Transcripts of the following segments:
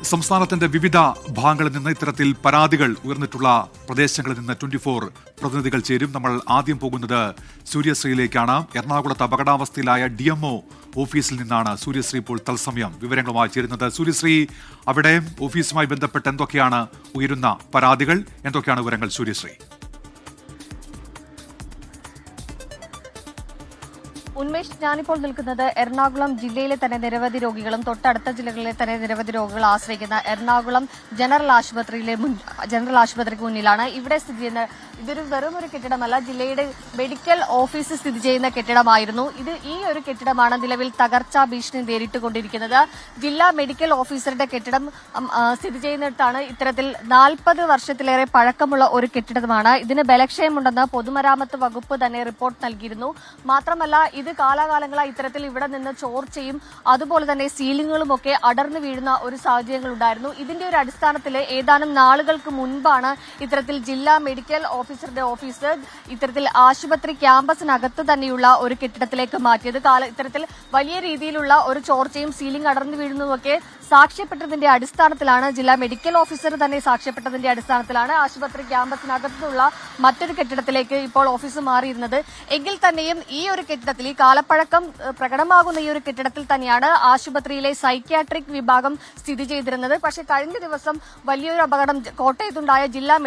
സംസ്ഥാനത്തിന്റെ വിവിധ ഭാഗങ്ങളിൽ നിന്ന് ഇത്തരത്തിൽ പരാതികൾ ഉയർന്നിട്ടുള്ള പ്രദേശങ്ങളിൽ നിന്ന് 24 പ്രതിനിധികൾ ചേരും. നമ്മൾ ആദ്യം പോകുന്നത് സൂര്യശ്രീയിലേക്കാണ്. എറണാകുളത്ത് അപകടാവസ്ഥയിലായ DMO ഓഫീസിൽ നിന്നാണ് സൂര്യശ്രീ ഇപ്പോൾ തത്സമയം വിവരങ്ങളുമായി ചേരുന്നത്. സൂര്യശ്രീ, അവിടെ ഓഫീസുമായി ബന്ധപ്പെട്ട് എന്തൊക്കെയാണ് ഉയരുന്ന പരാതികൾ, എന്തൊക്കെയാണ് വിവരങ്ങൾ സൂര്യശ്രീ? ഉന്മേഷ്, ഞാനിപ്പോൾ നിൽക്കുന്നത് എറണാകുളം ജില്ലയിലെ തന്നെ നിരവധി രോഗികളും തൊട്ടടുത്ത ജില്ലകളിലെ തന്നെ നിരവധി രോഗികൾ ആശ്രയിക്കുന്ന എറണാകുളം ജനറൽ ആശുപത്രിക്ക് മുന്നിലാണ്. ഇവിടെ സ്ഥിതി ചെയ്യുന്ന ഇതൊരു വെറും ഒരു കെട്ടിടമല്ല, ജില്ലയുടെ മെഡിക്കൽ ഓഫീസ് സ്ഥിതി ചെയ്യുന്ന കെട്ടിടമായിരുന്നു ഇത്. ഈ ഒരു കെട്ടിടമാണ് നിലവിൽ തകർച്ചാ ഭീഷണി നേരിട്ടുകൊണ്ടിരിക്കുന്നത്. ജില്ലാ മെഡിക്കൽ ഓഫീസറുടെ കെട്ടിടം സ്ഥിതി ചെയ്യുന്നിടത്താണ് ഇത്തരത്തിൽ 40 വർഷത്തിലേറെ പഴക്കമുള്ള ഒരു കെട്ടിടമാണ്. ഇതിന് ബലക്ഷയമുണ്ടെന്ന് പൊതുമരാമത്ത് വകുപ്പ് തന്നെ റിപ്പോർട്ട് നൽകിയിരുന്നു. മാത്രമല്ല, ഇത് കാലാകാലങ്ങളായി ഇത്തരത്തിൽ ഇവിടെ നിന്ന് ചോർച്ചയും അതുപോലെ തന്നെ സീലിങ്ങുകളും ഒക്കെ അടർന്നു വീഴുന്ന ഒരു സാഹചര്യങ്ങൾ ഉണ്ടായിരുന്നു. ഇതിന്റെ ഒരു അടിസ്ഥാനത്തിൽ ഏതാനും നാളുകൾക്ക് മുൻപാണ് ഇത്തരത്തിൽ ജില്ലാ മെഡിക്കൽ ഓഫീസറുടെ ഓഫീസ് ഇത്തരത്തിൽ ആശുപത്രി ക്യാമ്പസിനകത്ത് തന്നെയുള്ള ഒരു കെട്ടിടത്തിലേക്ക് മാറ്റിയത്. ഇത്തരത്തിൽ വലിയ രീതിയിലുള്ള ഒരു ചോർച്ചയും സീലിംഗ് അടർന്നു വീഴുന്നതുമൊക്കെ സാക്ഷ്യപ്പെട്ടതിന്റെ അടിസ്ഥാനത്തിലാണ്, ജില്ലാ മെഡിക്കൽ ഓഫീസർ തന്നെ സാക്ഷ്യപ്പെട്ടതിന്റെ അടിസ്ഥാനത്തിലാണ് ആശുപത്രി ക്യാമ്പസിനകത്തുള്ള മറ്റൊരു കെട്ടിടത്തിലേക്ക് ഇപ്പോൾ ഓഫീസ് മാറിയിരുന്നത്. എങ്കിൽ തന്നെയും ഈ ഒരു കെട്ടിടത്തിൽ, ഈ കാലപ്പഴക്കം പ്രകടമാകുന്ന ഈ ഒരു കെട്ടിടത്തിൽ തന്നെയാണ് ആശുപത്രിയിലെ സൈക്യാട്രിക് വിഭാഗം സ്ഥിതി ചെയ്തിരുന്നത്. പക്ഷേ കഴിഞ്ഞ ദിവസം വലിയൊരു അപകടം കോട്ടയം ജില്ലാ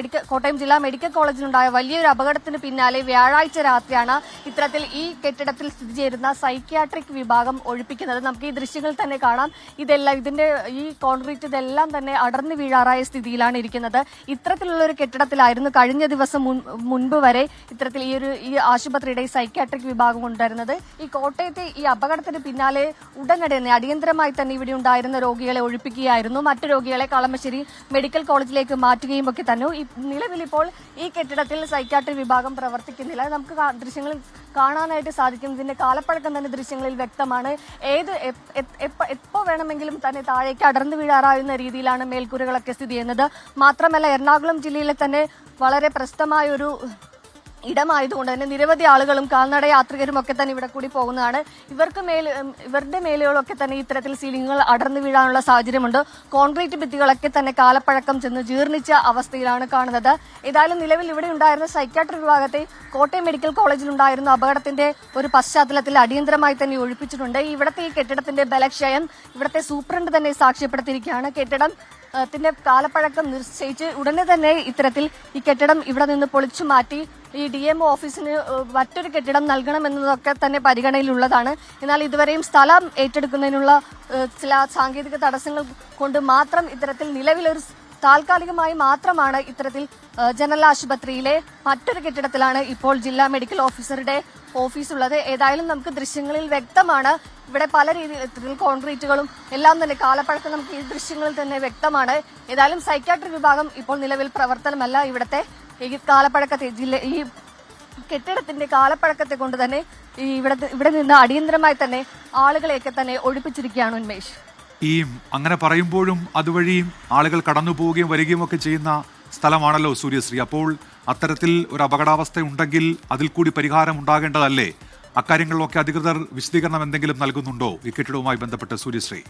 മെഡിക്കൽ കോളേജിലുണ്ടായ വലിയൊരു അപകടത്തിന് പിന്നാലെ വ്യാഴാഴ്ച രാത്രിയാണ് ഇത്തരത്തിൽ ഈ കെട്ടിടത്തിൽ സ്ഥിതി ചെയ്യുന്ന സൈക്യാട്രിക് വിഭാഗം ഒഴിപ്പിക്കുന്നത്. നമുക്ക് ഈ ദൃശ്യങ്ങൾ തന്നെ കാണാം. ഇതിന്റെ ഈ കോൺക്രീറ്റ് ഇതെല്ലാം തന്നെ അടർന്നു വീഴാറായ സ്ഥിതിയിലാണ് ഇരിക്കുന്നത്. ഇത്തരത്തിലുള്ള ഒരു കെട്ടിടത്തിലായിരുന്നു കഴിഞ്ഞ ദിവസം മുൻപ് വരെ ഇത്തരത്തിൽ ഈ ആശുപത്രിയുടെ സൈക്യാട്രിക് വിഭാഗം ഉണ്ടായിരുന്നത്. ഈ കോട്ടയത്തെ ഈ അപകടത്തിന് പിന്നാലെ ഉടനടി തന്നെ അടിയന്തരമായി തന്നെ ഇവിടെ ഉണ്ടായിരുന്ന രോഗികളെ ഒഴിപ്പിക്കുകയായിരുന്നു. മറ്റു രോഗികളെ കളമശ്ശേരി മെഡിക്കൽ കോളേജിലേക്ക് മാറ്റുകയും ഒക്കെ തന്നെ. നിലവിൽ ഇപ്പോൾ ഈ കെട്ടിടത്തിൽ സൈക്യാട്രിക് വിഭാഗം പ്രവർത്തിക്കുന്നില്ല. നമുക്ക് ദൃശ്യങ്ങളിൽ കാണാനായിട്ട് സാധിക്കും. ഇതിന്റെ കാലപ്പഴക്കം തന്നെ ദൃശ്യങ്ങളിൽ വ്യക്തമാണ്. എപ്പോ വേണമെങ്കിലും തന്നെ താഴേക്ക് അടർന്നു വീഴാറാവുന്ന രീതിയിലാണ് മേൽക്കൂരകളൊക്കെ സ്ഥിതി ചെയ്യുന്നത്. മാത്രമല്ല, എറണാകുളം ജില്ലയിലെ തന്നെ വളരെ പ്രശസ്തമായ ഒരു ഇടമായതുകൊണ്ട് തന്നെ നിരവധി ആളുകളും കാൽനട യാത്രികരും ഒക്കെ തന്നെ ഇവിടെ കൂടി പോകുന്നതാണ്. ഇവരുടെ മേലുകളൊക്കെ തന്നെ ഇത്തരത്തിൽ സീലിങ്ങുകൾ അടർന്നു വീഴാനുള്ള സാഹചര്യമുണ്ട്. കോൺക്രീറ്റ് ഭിത്തികളൊക്കെ തന്നെ കാലപ്പഴക്കം ചെന്ന് ജീർണിച്ച അവസ്ഥയിലാണ് കാണുന്നത്. ഏതായാലും നിലവിൽ ഇവിടെ ഉണ്ടായിരുന്ന സൈക്യാട്രിക് വിഭാഗത്തെ കോട്ടയം മെഡിക്കൽ കോളേജിലുണ്ടായിരുന്ന അപകടത്തിന്റെ ഒരു പശ്ചാത്തലത്തിൽ അടിയന്തരമായി തന്നെ ഒഴിപ്പിച്ചിട്ടുണ്ട്. ഇവിടുത്തെ ഈ കെട്ടിടത്തിന്റെ ബലക്ഷയം ഇവിടുത്തെ സൂപ്രണ്ട് തന്നെ സാക്ഷ്യപ്പെടുത്തിയിരിക്കുകയാണ്. കെട്ടിടത്തിന്റെ കാലപ്പഴക്കം നിശ്ചയിച്ച് ഉടനെ തന്നെ ഇത്തരത്തിൽ ഈ കെട്ടിടം ഇവിടെ നിന്ന് പൊളിച്ചു മാറ്റി ഈ DMO ഓഫീസിന് മറ്റൊരു കെട്ടിടം നൽകണമെന്നതൊക്കെ തന്നെ പരിഗണനയിലുള്ളതാണ്. എന്നാൽ ഇതുവരെയും സ്ഥലം ഏറ്റെടുക്കുന്നതിനുള്ള ചില സാങ്കേതിക തടസ്സങ്ങൾ കൊണ്ട് മാത്രം ഇത്തരത്തിൽ നിലവിലൊരു താൽക്കാലികമായി മാത്രമാണ് ഇത്തരത്തിൽ ജനറൽ ആശുപത്രിയിലെ മറ്റൊരു കെട്ടിടത്തിലാണ് ഇപ്പോൾ ജില്ലാ മെഡിക്കൽ ഓഫീസറുടെ ഓഫീസ് ഉള്ളത്. ഏതായാലും നമുക്ക് ദൃശ്യങ്ങളിൽ വ്യക്തമാണ് ഇവിടെ പല രീതിയിൽ കോൺക്രീറ്റുകളും എല്ലാം തന്നെ കാലപ്പഴക്കം നമുക്ക് ഈ ദൃശ്യങ്ങളിൽ തന്നെ വ്യക്തമാണ്. ഏതായാലും സൈക്യാട്രിക് വിഭാഗം ഇപ്പോൾ നിലവിൽ പ്രവർത്തനമല്ല. ഇവിടുത്തെ ഈ കാലപ്പഴക്കത്തെ ഈ കെട്ടിടത്തിന്റെ കാലപ്പഴക്കത്തെ കൊണ്ട് തന്നെ ഇവിടെ നിന്ന് അടിയന്തരമായി തന്നെ ആളുകളെയൊക്കെ തന്നെ ഒഴിപ്പിച്ചിരിക്കുകയാണ് ഉന്മേഷ്. അങ്ങനെ പറയുമ്പോഴും അതുവഴി ആളുകൾ കടന്നു പോവുകയും വരികയും ഒക്കെ ചെയ്യുന്ന സ്ഥലമാണല്ലോ സൂര്യശ്രീ. അപ്പോൾ അത്തരത്തിൽ ഒരു അപകടാവസ്ഥ ഉണ്ടെങ്കിൽ അതിൽ കൂടി പരിഹാരം ഉണ്ടാകേണ്ടതല്ലേ? അക്കാര്യങ്ങളിലൊക്കെ അധികൃതർ വിശദീകരണം എന്തെങ്കിലും നൽകുന്നുണ്ടോ ഈ കെട്ടിടവുമായി ബന്ധപ്പെട്ട് സൂര്യശ്രീ?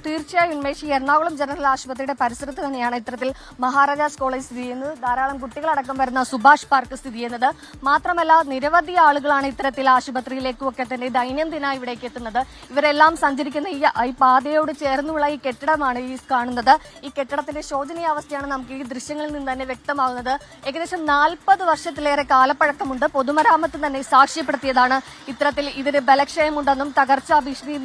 തീർച്ചയായും ഉന്മേഷ്, എറണാകുളം ജനറൽ ആശുപത്രിയുടെ പരിസരത്ത് തന്നെയാണ് ഇത്തരത്തിൽ മഹാരാജാസ് കോളേജ് സ്ഥിതി ചെയ്യുന്നത്. ധാരാളം കുട്ടികളടക്കം വരുന്ന സുഭാഷ് പാർക്ക് സ്ഥിതി ചെയ്യുന്നത്. മാത്രമല്ല, നിരവധി ആളുകളാണ് ഇത്തരത്തിൽ ആശുപത്രിയിലേക്കും ഒക്കെ തന്നെ ദൈനംദിനമായി ഇവിടേക്ക് എത്തുന്നത്. ഇവരെല്ലാം സഞ്ചരിക്കുന്ന ഈ പാതയോട് ചേർന്നുള്ള ഈ കെട്ടിടമാണ് ഈ കാണുന്നത്. ഈ കെട്ടിടത്തിന്റെ ശോചനീയാവസ്ഥയാണ് നമുക്ക് ഈ ദൃശ്യങ്ങളിൽ നിന്ന് തന്നെ വ്യക്തമാകുന്നത്. ഏകദേശം 40 വർഷത്തിലേറെ കാലപ്പഴക്കമുണ്ട്. പൊതുമരാമത്ത് തന്നെ സാക്ഷ്യപ്പെടുത്തിയതാണ് ഇത്തരത്തിൽ ഇതിന് ബലക്ഷയമുണ്ടെന്നും തകർച്ചാ ഭീഷണി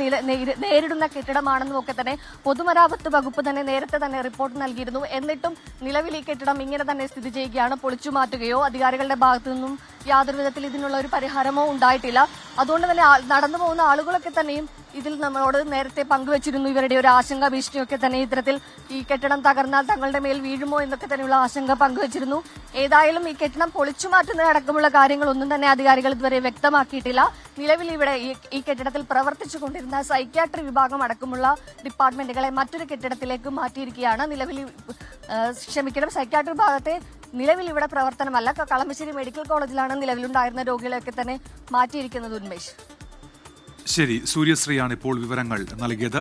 നേരിടുന്ന കെട്ടിടമാണെന്നും ഒക്കെ തന്നെ പൊതുമരാമത്ത് വകുപ്പ് തന്നെ നേരത്തെ തന്നെ റിപ്പോർട്ട് നൽകിയിരുന്നു. എന്നിട്ടും നിലവിൽ ഈ കെട്ടിടം ഇങ്ങനെ തന്നെ സ്ഥിതി ചെയ്യുകയാണ്. പൊളിച്ചു മാറ്റുകയോ അധികാരികളുടെ ഭാഗത്തു നിന്നും യാതൊരു വിധത്തിൽ ഇതിനുള്ള ഒരു പരിഹാരമോ ഉണ്ടായിട്ടില്ല. അതുകൊണ്ട് തന്നെ നടന്നു പോകുന്ന ആളുകളൊക്കെ തന്നെയും ഇതിൽ നമ്മളോട് നേരത്തെ പങ്കുവച്ചിരുന്നു ഇവരുടെ ഒരു ആശങ്ക ഭീഷണിയൊക്കെ തന്നെ. ഇത്തരത്തിൽ ഈ കെട്ടിടം തകർന്നാൽ തങ്ങളുടെ മേൽ വീഴുമോ എന്നൊക്കെ തന്നെയുള്ള ആശങ്ക പങ്കുവച്ചിരുന്നു. ഏതായാലും ഈ കെട്ടിടം പൊളിച്ചു മാറ്റുന്നതടക്കമുള്ള കാര്യങ്ങളൊന്നും തന്നെ അധികാരികൾ ഇതുവരെ വ്യക്തമാക്കിയിട്ടില്ല. നിലവിൽ ഇവിടെ ഈ കെട്ടിടത്തിൽ പ്രവർത്തിച്ചുകൊണ്ടിരുന്ന സൈക്യാട്രി വിഭാഗം അടക്കമുള്ള ഡിപ്പാർട്ട്മെന്റുകളെ മറ്റൊരു കെട്ടിടത്തിലേക്ക് മാറ്റിയിരിക്കുകയാണ്. സൈക്യാട്രി വിഭാഗത്തെ നിലവിൽ ഇവിടെ പ്രവർത്തനമല്ല. കളമശ്ശേരി മെഡിക്കൽ കോളേജിലാണ് നിലവിലുണ്ടായിരുന്ന രോഗികളെയൊക്കെ തന്നെ മാറ്റിയിരിക്കുന്നത് ഉന്മേഷ്. ശരി, സൂര്യശ്രീയാണ് ഇപ്പോൾ വിവരങ്ങൾ നൽകിയത്.